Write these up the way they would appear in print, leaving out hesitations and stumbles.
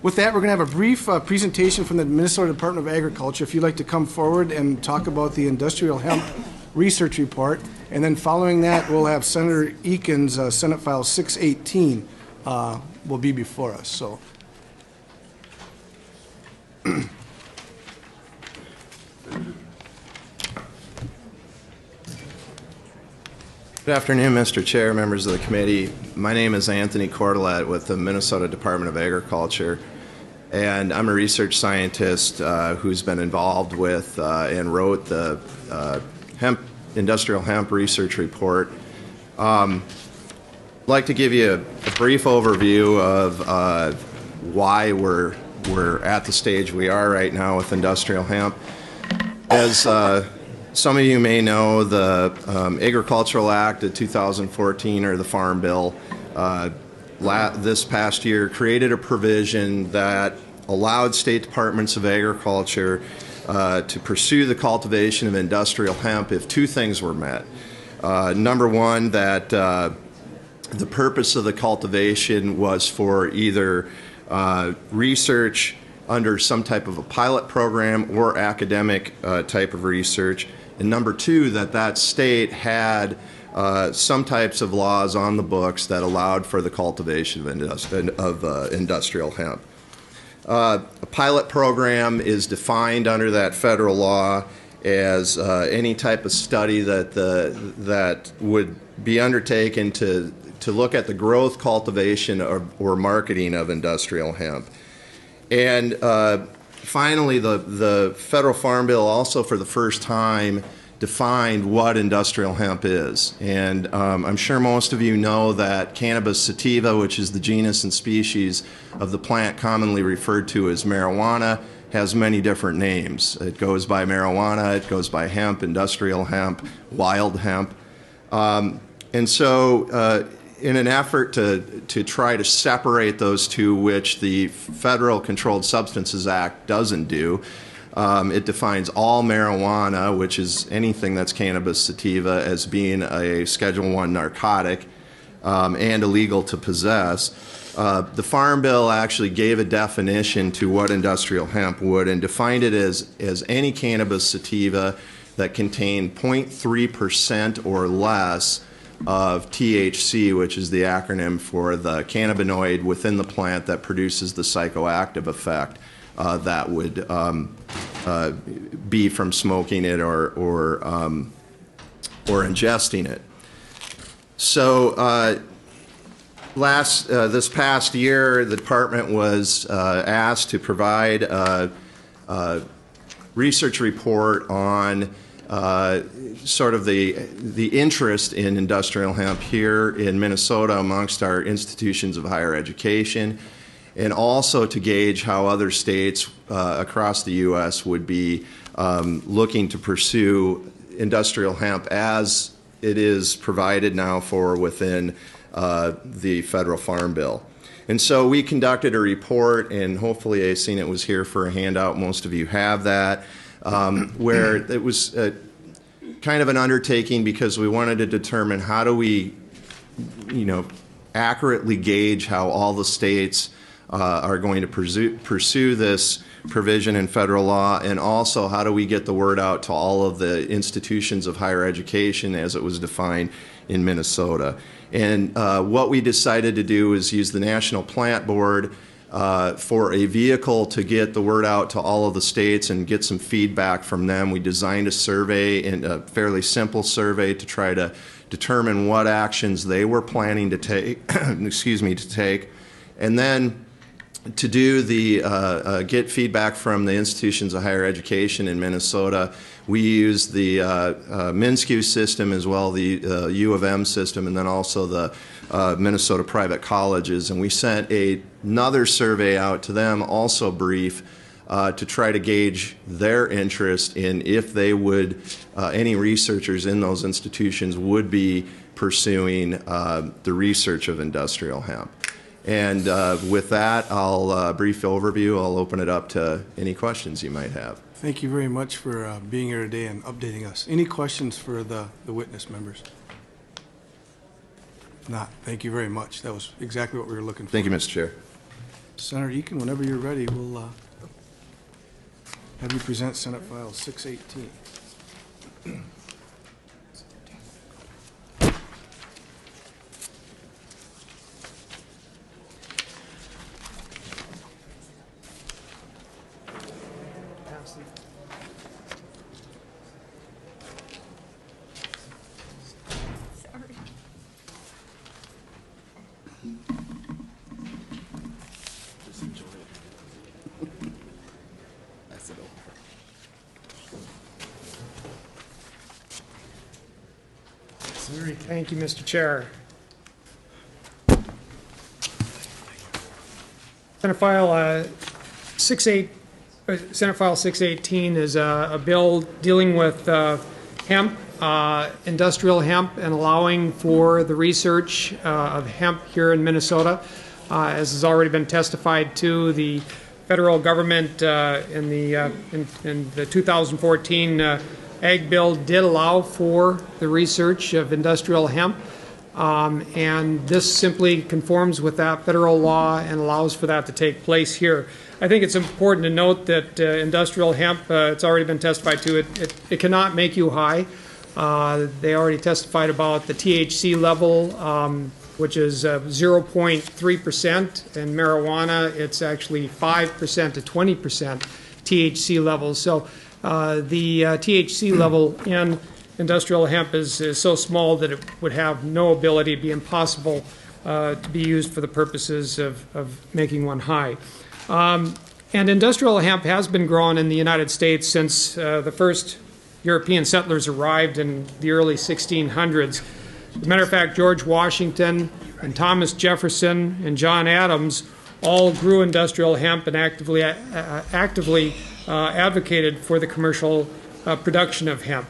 with that, we're going to have a brief presentation from the Minnesota Department of Agriculture. If you'd like to come forward and talk about the Industrial Hemp Research Report. And then following that, we'll have Senator Eakin's Senate File 618 will be before us. So. Good afternoon, Mr. Chair, members of the committee. My name is Anthony Cordelet with the Minnesota Department of Agriculture, and I'm a research scientist who's been involved with and wrote the Industrial Hemp Research Report. I'd like to give you a brief overview of why we're at the stage we are right now with industrial hemp. As some of you may know, the Agricultural Act of 2014, or the Farm Bill, this past year created a provision that allowed state departments of agriculture to pursue the cultivation of industrial hemp if two things were met. Number one, that the purpose of the cultivation was for either research under some type of a pilot program or academic type of research. And number two, that state had some types of laws on the books that allowed for the cultivation of industrial hemp. A pilot program is defined under that federal law as any type of study that would be undertaken to look at the growth, cultivation, or marketing of industrial hemp. And finally, the federal Farm Bill also, for the first time, defined what industrial hemp is. And I'm sure most of you know that cannabis sativa, which is the genus and species of the plant commonly referred to as marijuana, has many different names. It goes by marijuana, it goes by hemp, industrial hemp, wild hemp. And so in an effort to try to separate those two, which the Federal Controlled Substances Act doesn't do, it defines all marijuana, which is anything that's cannabis sativa, as being a Schedule I narcotic and illegal to possess. The Farm Bill actually gave a definition to what industrial hemp would and defined it as any cannabis sativa that contained 0.3% or less of THC, which is the acronym for the cannabinoid within the plant that produces the psychoactive effect that would be from smoking it or ingesting it. So this past year, the department was asked to provide a research report on sort of the interest in industrial hemp here in Minnesota amongst our institutions of higher education, and also to gauge how other states across the U.S. would be looking to pursue industrial hemp as it is provided now for within the federal Farm Bill. And so we conducted a report, and hopefully I've seen it was here for a handout. Most of you have that, where it was kind of an undertaking because we wanted to determine how do we, accurately gauge how all the states are going to pursue this provision in federal law, and also how do we get the word out to all of the institutions of higher education as it was defined in Minnesota. And what we decided to do is use the National Plant Board for a vehicle to get the word out to all of the states and get some feedback from them. We designed a survey, and a fairly simple survey, to try to determine what actions they were planning to take, and then to do the get feedback from the institutions of higher education in Minnesota. We used the MnSCU system, as well the U of M system, and then also the Minnesota private colleges, and we sent another survey out to them, also brief, to try to gauge their interest in if they would, any researchers in those institutions would be pursuing the research of industrial hemp. And with that, I'll brief overview. I'll open it up to any questions you might have. Thank you very much for being here today and updating us. Any questions for the witness members? If not, thank you very much. That was exactly what we were looking for. Thank you, Mr. Chair. Senator Eakin, whenever you're ready, we'll have you present Senate File 618. Thank you, Mr. Chair. Senate File 618 is a bill dealing with hemp, industrial hemp, and allowing for the research of hemp here in Minnesota. As has already been testified to, the federal government in the 2014 Ag Bill did allow for the research of industrial hemp, and this simply conforms with that federal law and allows for that to take place here. I think it's important to note that industrial hemp, it's already been testified to, it cannot make you high. They already testified about the THC level, which is 0.3%. In marijuana, it's actually 5% to 20% THC levels. So the THC level in industrial hemp is so small that it would have no ability, to be impossible to be used for the purposes of making one high. And industrial hemp has been grown in the United States since the first European settlers arrived in the early 1600s. As a matter of fact, George Washington and Thomas Jefferson and John Adams all grew industrial hemp and actively advocated for the commercial production of hemp.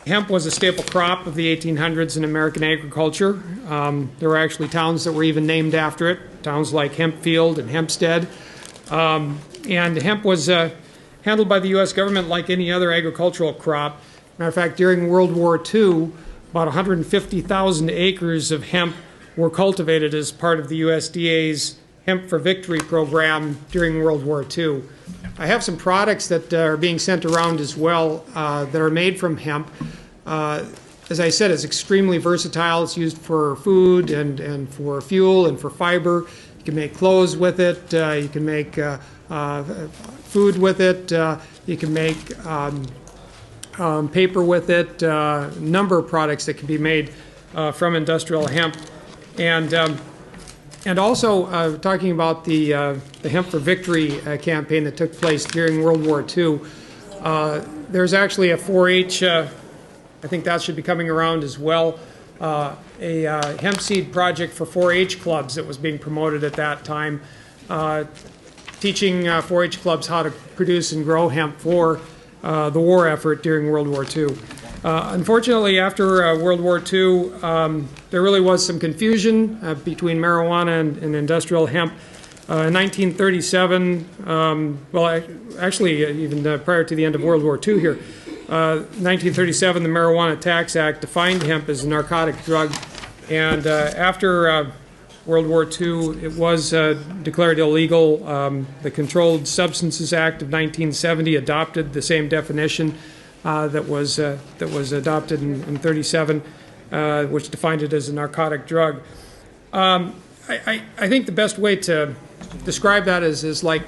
Hemp was a staple crop of the 1800s in American agriculture. There were actually towns that were even named after it, towns like Hempfield and Hempstead. And hemp was handled by the U.S. government like any other agricultural crop. Matter of fact, during World War II, about 150,000 acres of hemp were cultivated as part of the USDA's Hemp for Victory program during World War II. I have some products that are being sent around as well that are made from hemp. As I said, it's extremely versatile. It's used for food and for fuel and for fiber. You can make clothes with it. You can make food with it. You can make paper with it. A number of products that can be made from industrial hemp. And also, talking about the Hemp for Victory campaign that took place during World War II, there's actually a 4-H, I think that should be coming around as well, a hemp seed project for 4-H clubs that was being promoted at that time, teaching 4-H clubs how to produce and grow hemp for the war effort during World War II. Unfortunately, after World War II, there really was some confusion between marijuana and industrial hemp. In 1937, well, actually, even prior to the end of World War II here, 1937, the Marijuana Tax Act defined hemp as a narcotic drug, and after World War II, it was declared illegal. The Controlled Substances Act of 1970 adopted the same definition that was adopted in 37, which defined it as a narcotic drug. I think the best way to describe that is like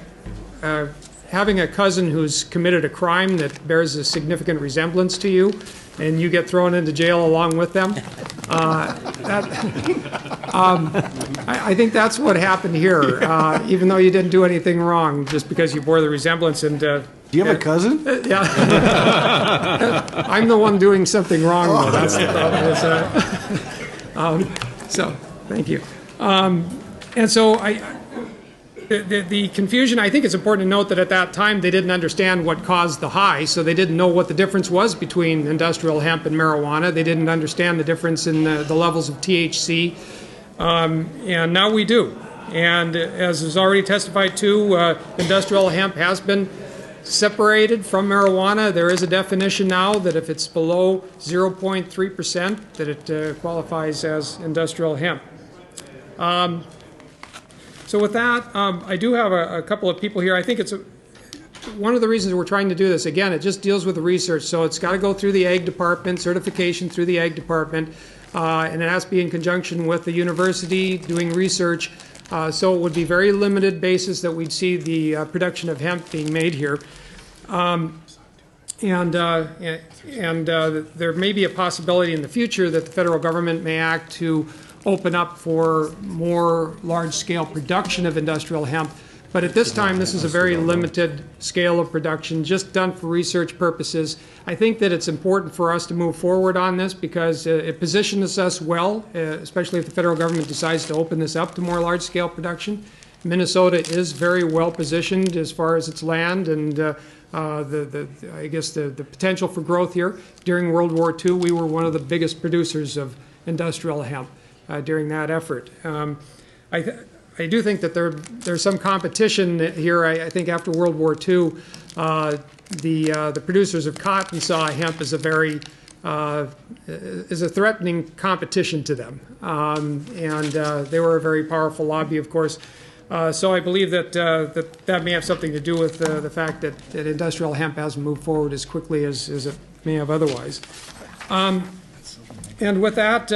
having a cousin who's committed a crime that bears a significant resemblance to you, and you get thrown into jail along with them. I think that's what happened here, even though you didn't do anything wrong, just because you bore the resemblance. And do you have a cousin? Yeah. I'm the one doing something wrong, though. That's the problem. So, thank you. And so the confusion, I think it's important to note that at that time they didn't understand what caused the high, so they didn't know what the difference was between industrial hemp and marijuana. They didn't understand the difference in the levels of THC, and now we do. And as is already testified to, industrial hemp has been separated from marijuana. There is a definition now that if it's below 0.3%, that it qualifies as industrial hemp. So with that, I do have a couple of people here. I think it's one of the reasons we're trying to do this. Again, it just deals with the research, so it's got to go through the Ag Department, certification through the Ag Department, and it has to be in conjunction with the university doing research. So it would be very limited basis that we'd see the production of hemp being made here. There may be a possibility in the future that the federal government may act to open up for more large-scale production of industrial hemp. But at this time, this is a very limited scale of production, just done for research purposes. I think that it's important for us to move forward on this because it positions us well, especially if the federal government decides to open this up to more large-scale production. Minnesota is very well positioned as far as its land and I guess the potential for growth here. During World War II, we were one of the biggest producers of industrial hemp during that effort. I do think that there's some competition here. I think after World War II, the producers of cotton saw hemp as a very threatening competition to them, and they were a very powerful lobby, of course. So I believe that that may have something to do with the fact that industrial hemp hasn't moved forward as quickly as it may have otherwise. And with that,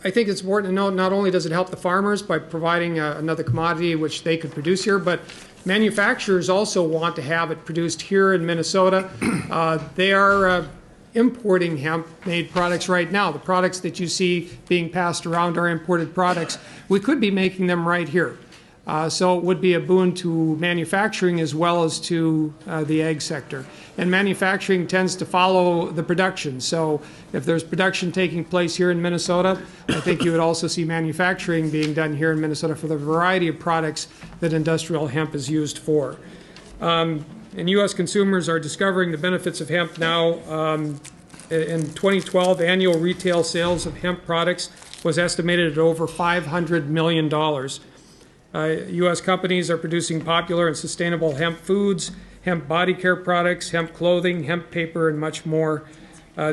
I think it's important to note not only does it help the farmers by providing another commodity which they could produce here, but manufacturers also want to have it produced here in Minnesota. They are importing hemp-made products right now. The products that you see being passed around are imported products. We could be making them right here. So it would be a boon to manufacturing as well as to the ag sector. And manufacturing tends to follow the production. So if there's production taking place here in Minnesota, I think you would also see manufacturing being done here in Minnesota for the variety of products that industrial hemp is used for. And U.S. consumers are discovering the benefits of hemp now. In 2012, annual retail sales of hemp products was estimated at over $500 million. U.S. companies are producing popular and sustainable hemp foods, hemp body care products, hemp clothing, hemp paper, and much more.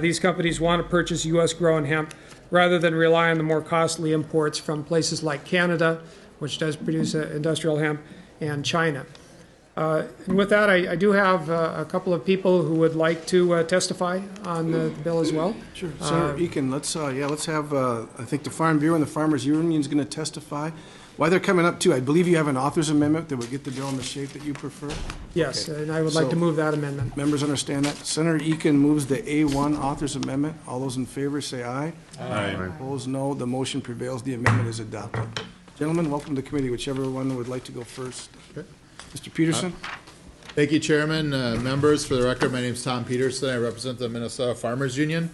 These companies want to purchase U.S. grown hemp rather than rely on the more costly imports from places like Canada, which does produce industrial hemp, and China. And with that, I do have a couple of people who would like to testify on the bill as well. Sure. Senator Eakin, let's have, I think the Farm Bureau and the Farmers Union is going to testify. While they're coming up, too, I believe you have an author's amendment that would get the bill in the shape that you prefer? Yes, Okay. and I would like to move that amendment. Members understand that. Senator Eakin moves the A1 author's amendment. All those in favor say aye. Aye. Opposed, no. The motion prevails. The amendment is adopted. Gentlemen, welcome to committee. Whichever one would like to go first. Okay. Mr. Peterson. Thank you, Chairman. Members, for the record, my name is Tom Peterson. I represent the Minnesota Farmers Union,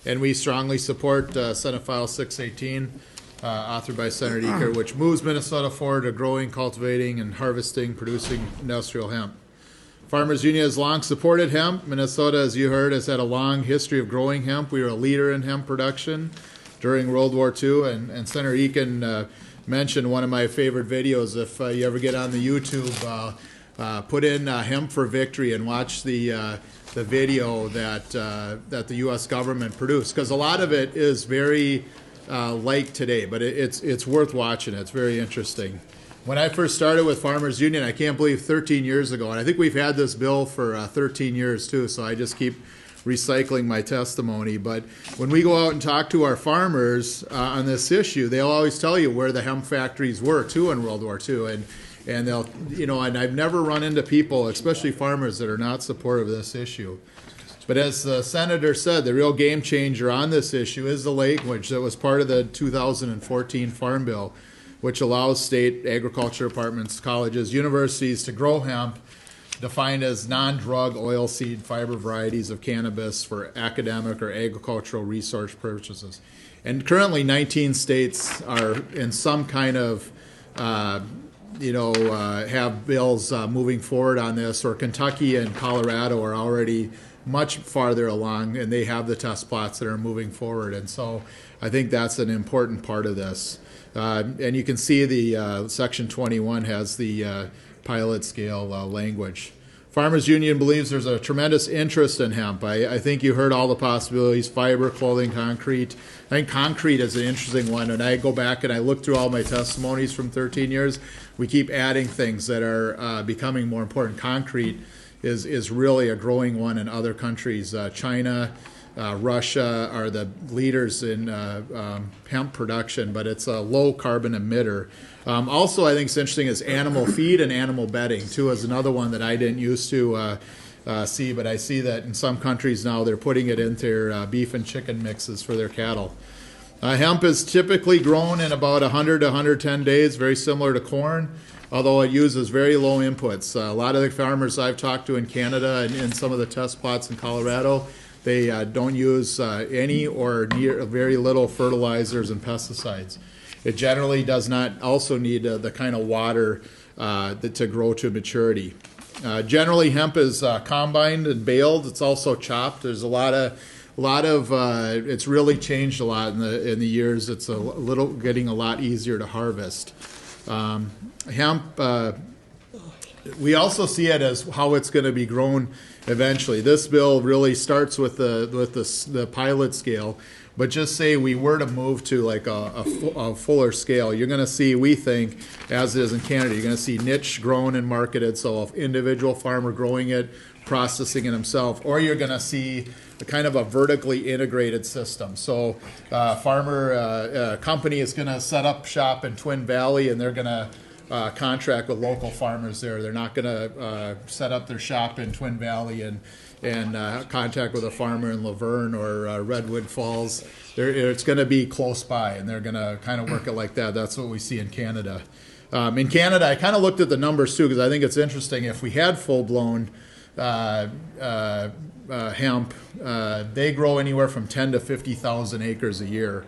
and we strongly support Senate File 618. Authored by Senator Eaker, which moves Minnesota forward to growing, cultivating, and harvesting, producing industrial hemp. Farmers Union has long supported hemp. Minnesota, as you heard, has had a long history of growing hemp. We were a leader in hemp production during World War II, and Senator Eakin mentioned one of my favorite videos. If you ever get on the YouTube, put in Hemp for Victory and watch the video that the U.S. government produced, because a lot of it is very like today, but it's worth watching. It's very interesting. When I first started with Farmers Union, I can't believe 13 years ago, and I think we've had this bill for 13 years too, so I just keep recycling my testimony. But when we go out and talk to our farmers on this issue, they'll always tell you where the hemp factories were too in World War II, and they'll, and I've never run into people, especially farmers, that are not supportive of this issue. But as the senator said, the real game changer on this issue is the language that was part of the 2014 Farm Bill, which allows state agriculture departments, colleges, universities to grow hemp, defined as non-drug oilseed fiber varieties of cannabis for academic or agricultural research purposes. And currently 19 states are in some kind of, have bills moving forward on this, or Kentucky and Colorado are already much farther along, and they have the test plots that are moving forward. And so I think that's an important part of this. And you can see the Section 21 has the pilot scale language. Farmers Union believes there's a tremendous interest in hemp. I think you heard all the possibilities: fiber, clothing, concrete. I think concrete is an interesting one. And I go back and I look through all my testimonies from 13 years. We keep adding things that are becoming more important. Concrete is really a growing one in other countries. China, Russia are the leaders in hemp production, but it's a low carbon emitter. Also, I think it's interesting is animal feed and animal bedding, too, is another one that I didn't used to see, but I see that in some countries now they're putting it into their beef and chicken mixes for their cattle. Hemp is typically grown in about 100 to 110 days, very similar to corn, although it uses very low inputs. A lot of the farmers I've talked to in Canada and in some of the test plots in Colorado, they don't use any or very little fertilizers and pesticides. It generally does not also need the kind of water to grow to maturity. Generally, hemp is combined and baled. It's also chopped. There's a lot of it's really changed a lot in the years. It's getting a lot easier to harvest. Hemp, we also see it as how it's going to be grown eventually. This bill really starts with the pilot scale, but just say we were to move to like a fuller scale, you're going to see, we think, as it is in Canada, you're going to see niche grown and marketed, so an individual farmer growing it, processing it himself, or you're going to see a kind of a vertically integrated system. So company is going to set up shop in Twin Valley, and they're going to contract with local farmers there. They're not going to set up their shop in Twin Valley and contact with a farmer in Laverne or Redwood Falls. It's going to be close by, and they're going to kind of work it like that. That's what we see in Canada. In Canada, I kind of looked at the numbers too, because I think it's interesting. If we had full-blown hemp, they grow anywhere from 10 to 50,000 acres a year.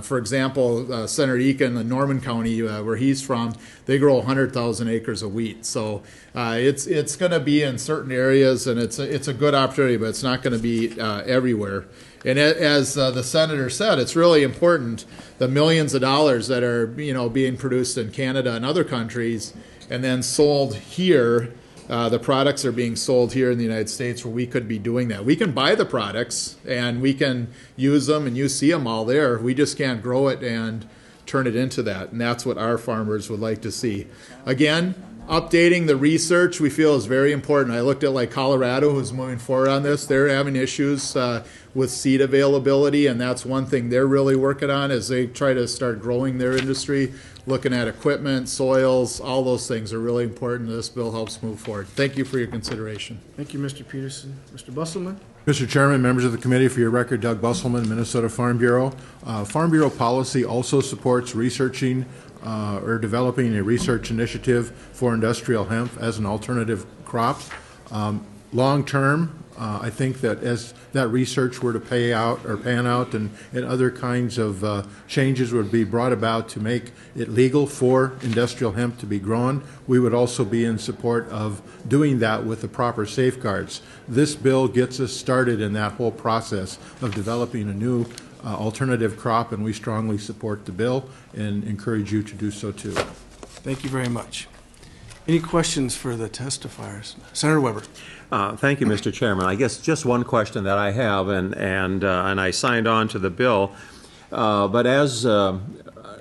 For example, Senator Eakin in Norman County, where he's from, they grow 100,000 acres of wheat. So it's going to be in certain areas, and it's a good opportunity, but it's not going to be everywhere. And as the senator said, it's really important, the millions of dollars that are being produced in Canada and other countries, and then sold here. The products are being sold here in the United States, where we could be doing that. We can buy the products and we can use them, and you see them all there. We just can't grow it and turn it into that, and that's what our farmers would like to see. Again, updating the research we feel is very important. I looked at like Colorado, who's moving forward on this. They're having issues with seed availability, and that's one thing they're really working on as they try to start growing their industry. Looking at equipment, soils, all those things are really important. This bill helps move forward. Thank you for your consideration. Thank you, Mr. Peterson. Mr. Busselman? Mr. Chairman, members of the committee, for your record, Doug Busselman, Minnesota Farm Bureau. Farm Bureau policy also supports researching or developing a research initiative for industrial hemp as an alternative crop. Long term, I think that as that research were to pan out and other kinds of changes would be brought about to make it legal for industrial hemp to be grown, we would also be in support of doing that with the proper safeguards. This bill gets us started in that whole process of developing a new alternative crop, and we strongly support the bill and encourage you to do so too. Thank you very much. Any questions for the testifiers? Senator Weber. Thank you, Mr. Chairman. I guess just one question that I have, and I signed on to the bill, but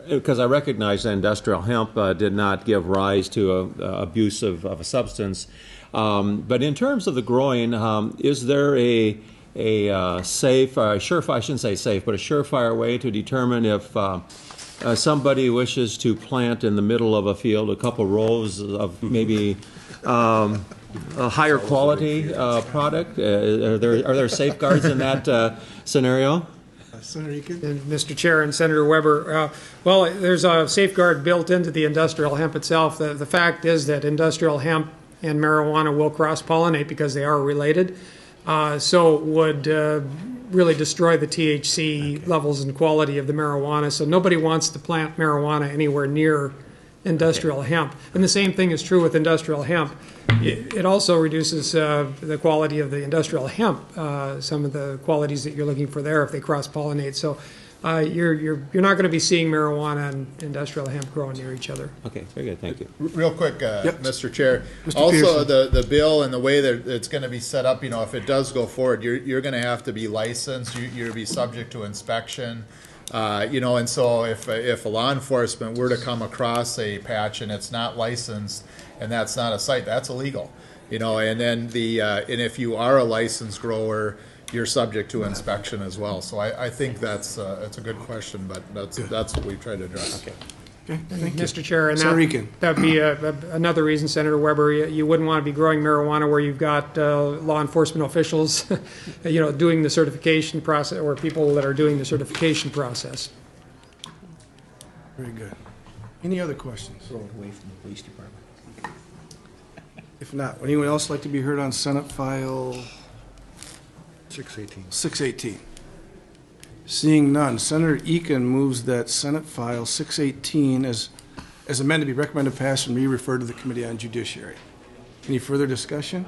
because I recognize that industrial hemp did not give rise to abuse of a substance, but in terms of the growing, is there a safe, surefire, I shouldn't say safe, but a surefire way to determine if somebody wishes to plant in the middle of a field a couple rows of maybe a higher quality product? Are there safeguards in that scenario? Senator Eakin? And Mr. Chair and Senator Weber, well, there's a safeguard built into the industrial hemp itself. The fact is that industrial hemp and marijuana will cross-pollinate because they are related. So it would really destroy the THC levels and quality of the marijuana. So nobody wants to plant marijuana anywhere near industrial hemp. And the same thing is true with industrial hemp. It also reduces the quality of the industrial hemp, some of the qualities that you're looking for there if they cross-pollinate. So you're not going to be seeing marijuana and industrial hemp growing near each other. Okay, very good, thank you. Real quick, Mr. Chair. Mr. Also, Peterson. the bill and the way that it's going to be set up, if it does go forward, you're going to have to be licensed. You're to be subject to inspection. And so if a law enforcement were to come across a patch and it's not licensed and that's not a site, that's illegal. And then and if you are a licensed grower, you're subject to inspection as well. So I think that's a good question, but that's what we've tried to address. Okay, thank you. Mr. Chair, and Senator Eakin. that'd be another reason, Senator Weber, you wouldn't want to be growing marijuana where you've got law enforcement officials, doing the certification process, or people that are doing the certification process. Very good. Any other questions? Throw it away from the police department. If not, would anyone else like to be heard on Senate File 618. 618? Seeing none, Senator Eakin moves that Senate File 618 as amended be recommended pass and be referred to the Committee on Judiciary. Any further discussion?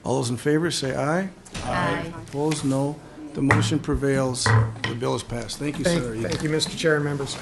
All those in favor say aye. Aye. Opposed, no. The motion prevails. The bill is passed. Thank you, Senator Eakin. Thank you, Mr. Chair and members.